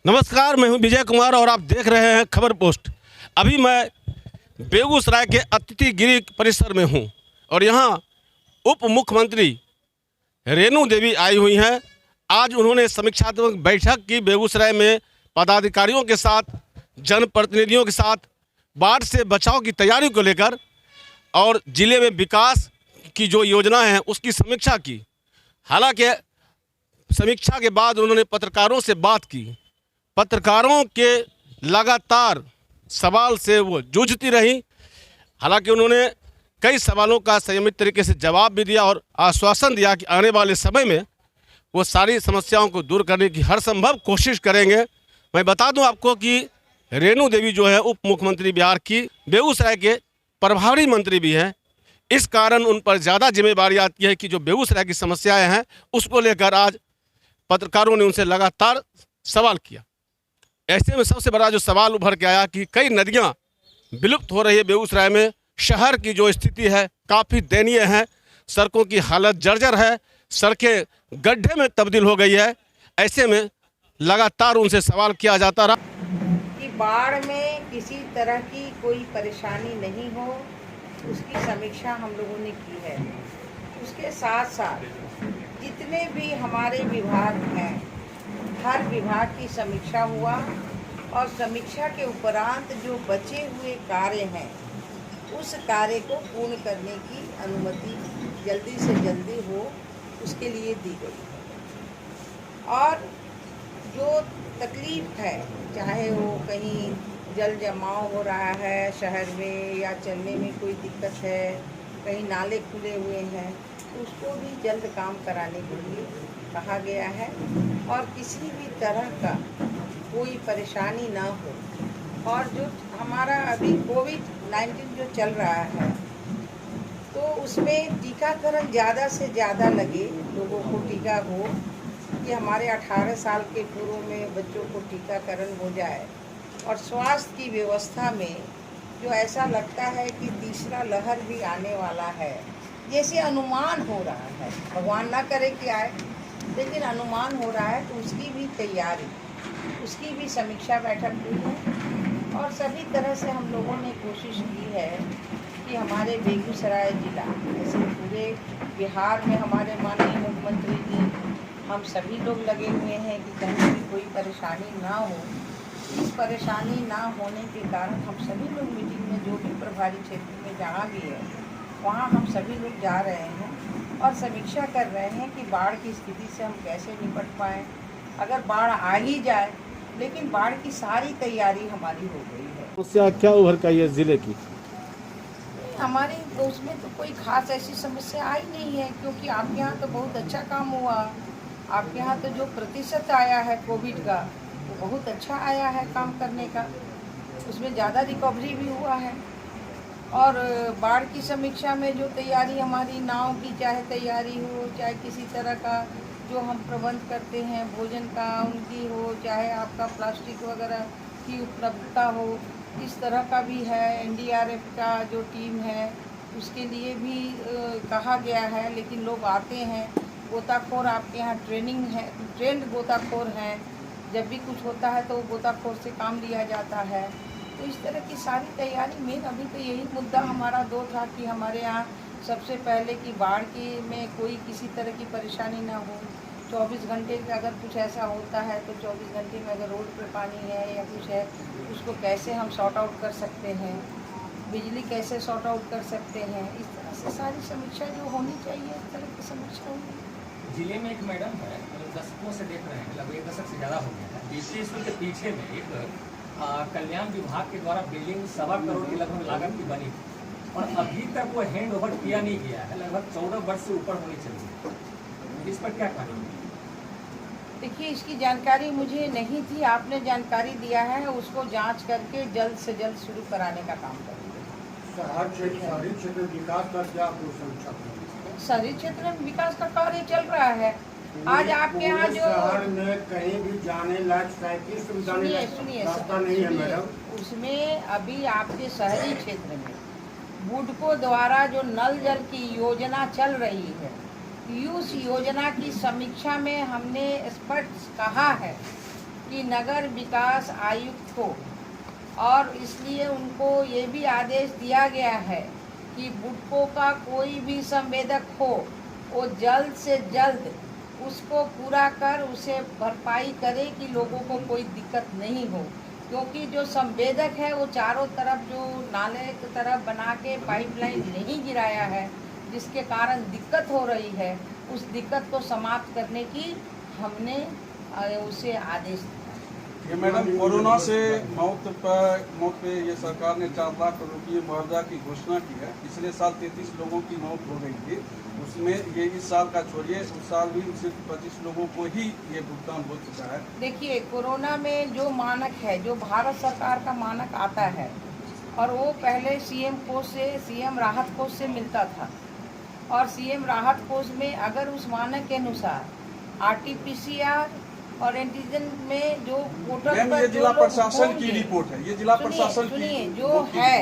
नमस्कार, मैं हूं विजय कुमार और आप देख रहे हैं खबर पोस्ट। अभी मैं बेगूसराय के अतिथि गृह परिसर में हूं और यहां उप मुख्यमंत्री रेणु देवी आई हुई हैं। आज उन्होंने समीक्षात्मक बैठक की बेगूसराय में पदाधिकारियों के साथ, जनप्रतिनिधियों के साथ, बाढ़ से बचाव की तैयारी को लेकर और ज़िले में विकास की जो योजनाएं हैं उसकी समीक्षा की। हालांकि समीक्षा के बाद उन्होंने पत्रकारों से बात की। पत्रकारों के लगातार सवाल से वो जूझती रही। हालांकि उन्होंने कई सवालों का संयमित तरीके से जवाब भी दिया और आश्वासन दिया कि आने वाले समय में वो सारी समस्याओं को दूर करने की हर संभव कोशिश करेंगे। मैं बता दूं आपको कि रेणु देवी जो है उप मुख्यमंत्री बिहार की, बेगूसराय के प्रभारी मंत्री भी हैं। इस कारण उन पर ज़्यादा जिम्मेदारी आती है कि जो बेगूसराय की समस्याएँ हैं उसको लेकर आज पत्रकारों ने उनसे लगातार सवाल किया। ऐसे में सबसे बड़ा जो सवाल उभर के आया कि कई नदियां विलुप्त हो रही है बेगूसराय में। शहर की जो स्थिति है काफ़ी दयनीय है। सड़कों की हालत जर्जर है, सड़कें गड्ढे में तब्दील हो गई है। ऐसे में लगातार उनसे सवाल किया जाता रहा कि बाढ़ में किसी तरह की कोई परेशानी नहीं हो, उसकी समीक्षा हम लोगों ने की है। उसके साथ साथ जितने भी हमारे विभाग हैं, हर विभाग की समीक्षा हुआ और समीक्षा के उपरांत जो बचे हुए कार्य हैं उस कार्य को पूर्ण करने की अनुमति जल्दी से जल्दी हो उसके लिए दी गई है। और जो तकलीफ है, चाहे वो कहीं जल जमाव हो रहा है शहर में या चलने में कोई दिक्कत है, कहीं नाले खुले हुए हैं, तो उसको भी जल्द काम कराने के लिए कहा गया है और किसी भी तरह का कोई परेशानी ना हो। और जो हमारा अभी कोविड-19 जो चल रहा है तो उसमें टीकाकरण ज़्यादा से ज़्यादा लगे, लोगों को टीका हो कि हमारे 18 साल के पूर्व में बच्चों को टीकाकरण हो जाए। और स्वास्थ्य की व्यवस्था में जो ऐसा लगता है कि तीसरा लहर भी आने वाला है, जैसे अनुमान हो रहा है, भगवान ना करे कि आए, लेकिन अनुमान हो रहा है, तो उसकी भी तैयारी, उसकी भी समीक्षा बैठक हुई है। और सभी तरह से हम लोगों ने कोशिश की है कि हमारे बेगूसराय जिला, ऐसे पूरे बिहार में हमारे माननीय मुख्यमंत्री जी, हम सभी लोग लगे हुए हैं कि कहीं भी कोई परेशानी ना हो। इस परेशानी ना होने के कारण हम सभी लोग मीटिंग में, जो भी प्रभारी क्षेत्र में जहाँ भी है वहाँ हम सभी लोग जा रहे हैं और समीक्षा कर रहे हैं कि बाढ़ की स्थिति से हम कैसे निपट पाएँ। अगर बाढ़ आ ही जाए, लेकिन बाढ़ की सारी तैयारी हमारी हो गई है। समस्या क्या उभर का ये जिले की? हमारे तो उसमें तो कोई खास ऐसी समस्या आई नहीं है, क्योंकि आपके यहाँ तो बहुत अच्छा काम हुआ। आपके यहाँ तो जो प्रतिशत आया है कोविड का वो बहुत अच्छा आया है काम करने का, उसमें ज़्यादा रिकवरी भी हुआ है। और बाढ़ की समीक्षा में जो तैयारी हमारी नाव की, चाहे तैयारी हो, चाहे किसी तरह का जो हम प्रबंध करते हैं भोजन का उनकी हो, चाहे आपका प्लास्टिक वगैरह की उपलब्धता हो, इस तरह का भी है। एनडीआरएफ का जो टीम है उसके लिए भी कहा गया है, लेकिन लोग आते हैं। गोताखोर आपके यहाँ ट्रेनिंग है, ट्रेंड गोताखोर हैं, जब भी कुछ होता है तो गोताखोर से काम लिया जाता है। तो इस तरह की सारी तैयारी में अभी तो यही मुद्दा हमारा दो था कि हमारे यहाँ सबसे पहले कि बाढ़ की में कोई किसी तरह की परेशानी ना हो। 24 घंटे में अगर कुछ ऐसा होता है तो 24 घंटे में अगर रोड पे पानी है या कुछ है, उसको कैसे हम सॉर्ट आउट कर सकते हैं, बिजली कैसे सॉर्ट आउट कर सकते हैं। इस तरह से सारी समीक्षा जो होनी चाहिए, इस तरह की समीक्षा होगी। जिले में एक मैडम है, दशकों से देख रहे हैं, लगभग 1 दशक से ज़्यादा हो गया है। बीसी स्कूल के पीछे में एक कल्याण विभाग के द्वारा बिल्डिंग 1.25 करोड़ की लगभग लागत की बनी थी और अभी तक वो हैंड ओवर किया नहीं गया है। लगभग 14 वर्ष से ऊपर होनी चाहिए। इस पर क्या कहेंगे? देखिए, इसकी जानकारी मुझे नहीं थी, आपने जानकारी दिया है, उसको जांच करके जल्द से जल्द शुरू कराने का काम करेंगे। शहरी क्षेत्र विकास का क्या समीक्षा करेंगे? शहरी क्षेत्र में विकास का कार्य चल रहा है। आज आपके यहाँ जो शहर में कहीं भी जाने लायक साइकिल सुविधा रास्ता नहीं है मैडम, उसमें अभी आपके शहरी क्षेत्र में बुडको द्वारा जो नल जल की योजना चल रही है, उस योजना की समीक्षा में हमने स्पष्ट कहा है कि नगर विकास आयुक्त को, और इसलिए उनको ये भी आदेश दिया गया है कि बुडको का कोई भी संवेदक हो वो जल्द से जल्द उसको पूरा कर उसे भरपाई करे कि लोगों को कोई दिक्कत नहीं हो, क्योंकि जो संवेदक है वो चारों तरफ जो नाले की तरफ बना के पाइपलाइन नहीं गिराया है, जिसके कारण दिक्कत हो रही है, उस दिक्कत को समाप्त करने की हमने उसे आदेश दिया। ये मैडम कोरोना से मौत पे ये सरकार ने 4 लाख रुपये मुआवजा की घोषणा की है। पिछले साल 33 लोगों की मौत हो गई थी, उसमें ये इस साल का छोड़िए, उस साल भी सिर्फ 25 लोगों को ही ये भुगतान हो चुका है। देखिए, कोरोना में जो मानक है, जो भारत सरकार का मानक आता है, और वो पहले सीएम कोष से, सीएम राहत कोष से मिलता था, और सीएम राहत कोष में अगर उस मानक के अनुसार आरटीपीसीआर और एंटीजन में जो पोर्टल पर ये जिला प्रशासन की रिपोर्ट है, ये जिला प्रशासन सुनिए जो है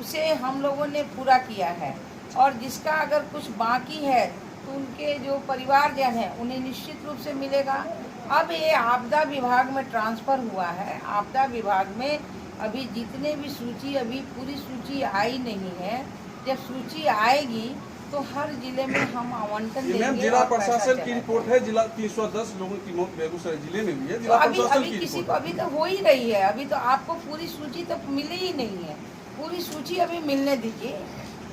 उसे हम लोगों ने पूरा किया है, और जिसका अगर कुछ बाकी है तो उनके जो परिवारजन हैं उन्हें निश्चित रूप से मिलेगा। अब ये आपदा विभाग में ट्रांसफ़र हुआ है। आपदा विभाग में अभी जितने भी सूची, अभी पूरी सूची आई नहीं है, जब सूची आएगी तो हर जिले में हम आवंटन देंगे। जिला प्रशासन की रिपोर्ट है, जिला 310 लोगों की मौत बेगूसराय जिले में भी है। जिला प्रशासन की किसी को अभी तो हो ही रही है, अभी तो आपको पूरी सूची तो मिली ही नहीं है। पूरी सूची अभी मिलने दीजिए।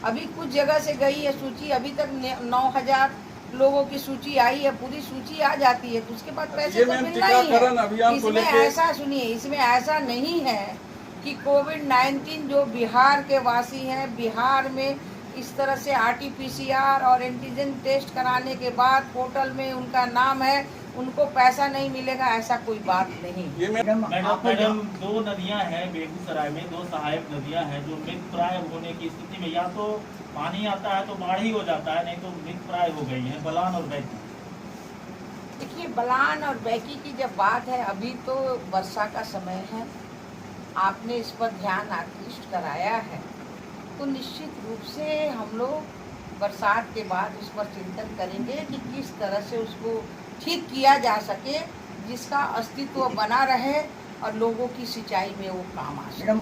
अभी कुछ जगह से गई है सूची, अभी तक 9000 लोगों की सूची आई है। पूरी सूची आ जाती है तो उसके बाद पैसे तो मिलना ही है। इसमें ऐसा, सुनिए, इसमें ऐसा नहीं है कि कोविड-19 जो बिहार के वासी हैं, बिहार में इस तरह से आरटीपीसीआर और एंटीजन टेस्ट कराने के बाद पोर्टल में उनका नाम है, उनको पैसा नहीं मिलेगा, ऐसा कोई बात नहीं। ये मैडम 2 नदियां हैं बेगूसराय में, 2 सहायक नदियां हैं जो मृतप्राय होने की स्थिति में, या तो पानी आता है तो बाढ़ ही हो जाता है, नहीं तो मृतप्राय हो गई है, बलान और बैकी। देखिए, बलान और बैकी की जब बात है, अभी तो वर्षा का समय है, आपने इस पर ध्यान आकृष्ट कराया है, तो निश्चित रूप से हम लोग बरसात के बाद उस पर चिंतन करेंगे कि किस तरह से उसको ठीक किया जा सके, जिसका अस्तित्व बना रहे और लोगों की सिंचाई में वो काम आ सके।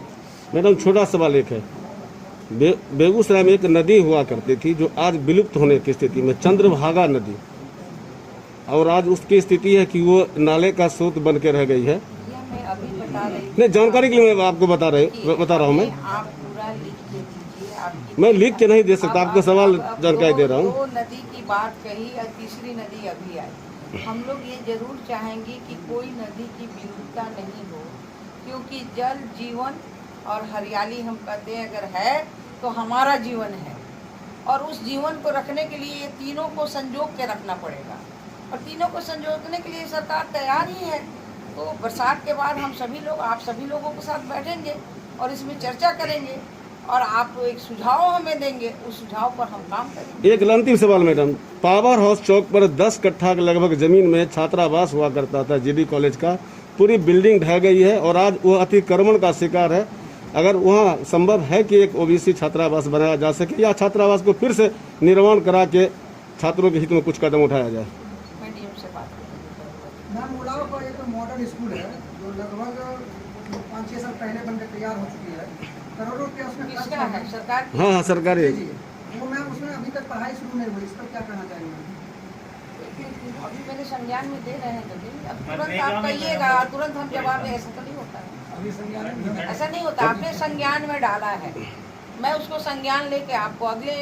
मैडम, छोटा सवाल एक है। बेगूसराय में एक नदी हुआ करती थी जो आज विलुप्त होने की स्थिति में, चंद्रभागा नदी, और आज उसकी स्थिति है कि वो नाले का स्रोत बन के रह गई है। मैं अभी बता रही नहीं, जानकारी के लिए मैं आपको बता रहा हूँ। मैं आप पूरा लिख के दीजिए। मैं लिख के नहीं दे सकता, आपको सवाल जानकारी दे रहा हूँ। 2 नदी की बात कही और तीसरी नदी अभी आई। हम लोग ये जरूर चाहेंगे कि कोई नदी की विलुप्तता नहीं हो, क्योंकि जल जीवन और हरियाली हम कहते हैं अगर है तो हमारा जीवन है, और उस जीवन को रखने के लिए ये तीनों को संजोग के रखना पड़ेगा, और तीनों को संजोगने के लिए सरकार तैयार ही है। तो बरसात के बाद हम सभी लोग, आप सभी लोगों के साथ बैठेंगे और इसमें चर्चा करेंगे, और आप एक सुझाव हमें देंगे, उस सुझाव पर हम काम करेंगे। एक अंतिम सवाल मैडम, पावर हाउस चौक पर 10 कट्ठा के लगभग जमीन में छात्रावास हुआ करता था जीडी कॉलेज का, पूरी बिल्डिंग ढह गई है और आज वो अतिक्रमण का शिकार है। अगर वहाँ संभव है कि एक ओबीसी छात्रावास बनाया जा सके, या छात्रावास को फिर से निर्माण करा के छात्रों के हित में कुछ कदम उठाया जाए। मैं डीएम से बात करूँगी। मैम, उलाव का एक मॉडर्न स्कूल है जो लगभग 5-6 साल पहले बनकर तैयार हो चुकी है, करोड़ों रुपया उसमें खर्च किसका है? सरकार? हाँ, सरकारी। वो मैम उसमें अभी तक पढ़ाई शुरू नहीं हुई, इस पर क्या कहना चाहेंगे? अभी मेरे संज्ञान में दे रहे हैं, तो अब तुरंत आप कहिएगा, तुरंत हम जवाब दें, ऐसा तो नहीं होता है। ऐसा नहीं होता, आपने संज्ञान में डाला है, मैं उसको संज्ञान लेके आपको अगले,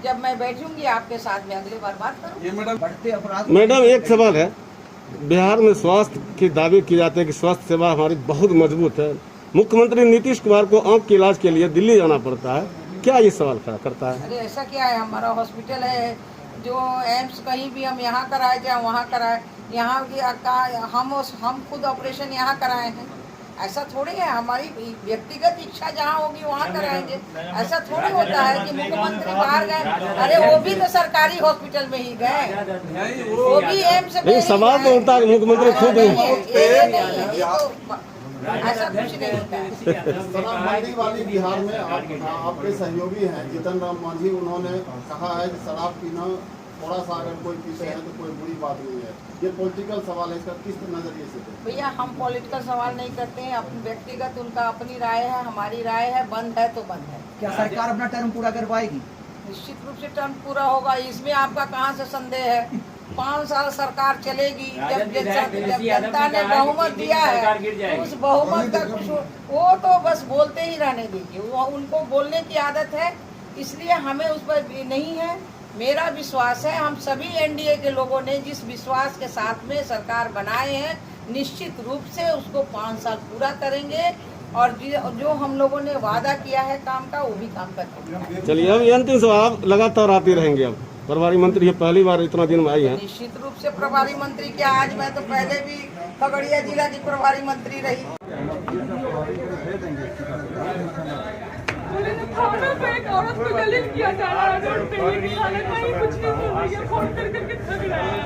जब मैं बैठूंगी आपके साथ में अगली बार बात करूँ। ये मैडम बढ़ते अपराध। मैडम, एक सवाल है। बिहार में स्वास्थ्य के दावे किए जाते हैं कि स्वास्थ्य सेवा हमारी बहुत मजबूत है। मुख्यमंत्री नीतीश कुमार को आंख के इलाज के लिए दिल्ली जाना पड़ता है, क्या ये सवाल खड़ा करता है? अरे ऐसा क्या है, हमारा हॉस्पिटल है, जो एम्स कहीं भी हम यहाँ कराए चाहे वहाँ कराए, यहाँ हम खुद ऑपरेशन यहाँ कराए हैं। ऐसा थोड़ी है, हमारी व्यक्तिगत इच्छा जहाँ होगी वहाँ कराएंगे। ऐसा थोड़ी होता है कि मुख्यमंत्री बाहर गए, अरे वो भी तो सरकारी हॉस्पिटल में ही गए, वो भी एम्स में। सवाल तो होता है मुख्यमंत्री खुद ऐसा कुछ नहीं होता है। शराबबंदी वाली बिहार में आपके सहयोगी हैं जीतन राम मांझी, उन्होंने कहा है कि शराब पीना थोड़ा सा अगर कोई पीछे है तो कोई बुरी बात नहीं है। ये पॉलिटिकल सवाल है, इसका किस नजरिए से देखें? भैया हम पॉलिटिकल सवाल नहीं करते हैं, अपनी व्यक्तिगत उनका अपनी राय है, हमारी राय है, बंद है तो बंद है। क्या सरकार अपना टर्म पूरा कर पाएगी? निश्चित रूप से टर्म पूरा होगा, इसमें आपका कहाँ से संदेह है। 5 साल सरकार चलेगी, जब जनता ने बहुमत दिया है तो उस बहुमत का कुछ वो तो बस बोलते ही रहने दीजिए, वो उनको बोलने की आदत है, इसलिए हमें उस पर नहीं है। मेरा विश्वास है, हम सभी एनडीए के लोगों ने जिस विश्वास के साथ में सरकार बनाए हैं, निश्चित रूप से उसको 5 साल पूरा करेंगे और जो हम लोगों ने वादा किया है काम का, वो भी काम करेंगे। चलिए, अब ये अंतिम सवाल, आप लगातार आते रहेंगे, अब प्रभारी मंत्री पहली बार इतना दिन में आई है। निश्चित रूप से प्रभारी मंत्री क्या, आज मैं तो पहले भी खगड़िया जिला की प्रभारी मंत्री रही। थाना पे एक औरत को दलित किया जा रहा है, रोड पे ही कहीं कुछ नहीं सुन रही है, फोन कर करके थक रहा है।